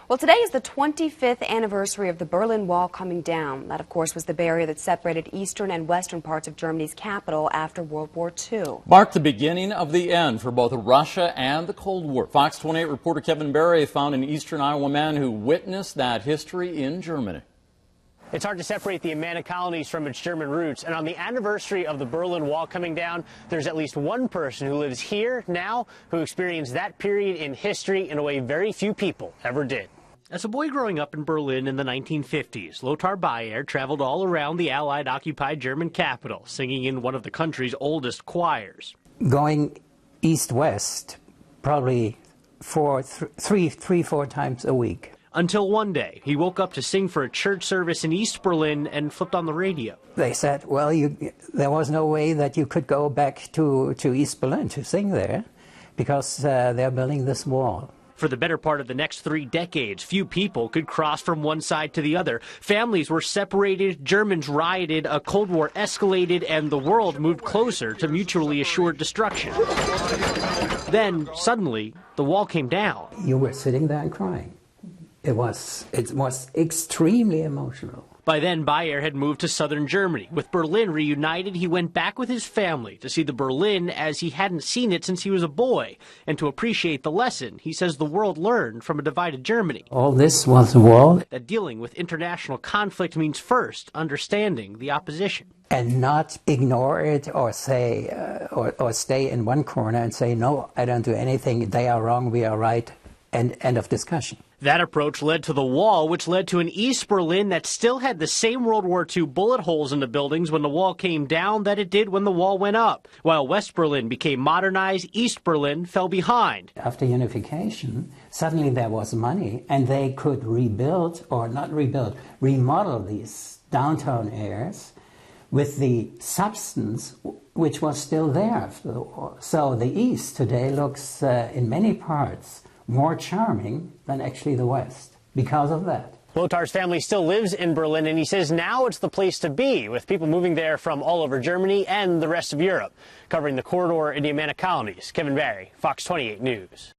Well, today is the 25th anniversary of the Berlin Wall coming down. That, of course, was the barrier that separated eastern and western parts of Germany's capital after World War II. Marked the beginning of the end for both Russia and the Cold War. Fox 28 reporter Kevin Beyer found an eastern Iowa man who witnessed that history in Germany. It's hard to separate the Amana Colonies from its German roots, and on the anniversary of the Berlin Wall coming down, there's at least one person who lives here now who experienced that period in history in a way very few people ever did. As a boy growing up in Berlin in the 1950s, Lothar Beyer traveled all around the Allied-occupied German capital, singing in one of the country's oldest choirs. Going east-west, probably four times a week. Until one day, he woke up to sing for a church service in East Berlin and flipped on the radio. They said, well, there was no way that you could go back to East Berlin to sing there because they're building this wall. For the better part of the next 3 decades, few people could cross from one side to the other. Families were separated, Germans rioted, a Cold War escalated, and the world moved closer to mutually assured destruction. Then, suddenly, the wall came down. You were sitting there and crying. It was extremely emotional. By then, Beyer had moved to southern Germany. With Berlin reunited, he went back with his family to see the Berlin as he hadn't seen it since he was a boy, and to appreciate the lesson he says the world learned from a divided Germany. All this was a wall. That dealing with international conflict means first understanding the opposition. And not ignore it or say, or stay in one corner and say, no, I don't do anything, they are wrong, we are right, and end of discussion. That approach led to the wall, which led to an East Berlin that still had the same World War II bullet holes in the buildings when the wall came down that it did when the wall went up. While West Berlin became modernized, East Berlin fell behind. After unification, suddenly there was money, and they could rebuild, or not rebuild, remodel these downtown areas with the substance which was still there after the war. So the East today looks, in many parts, more charming than actually the West because of that. Lothar's family still lives in Berlin, and he says now it's the place to be, with people moving there from all over Germany and the rest of Europe. Covering the corridor in the Amana Colonies, Kevin Beyer, Fox 28 News.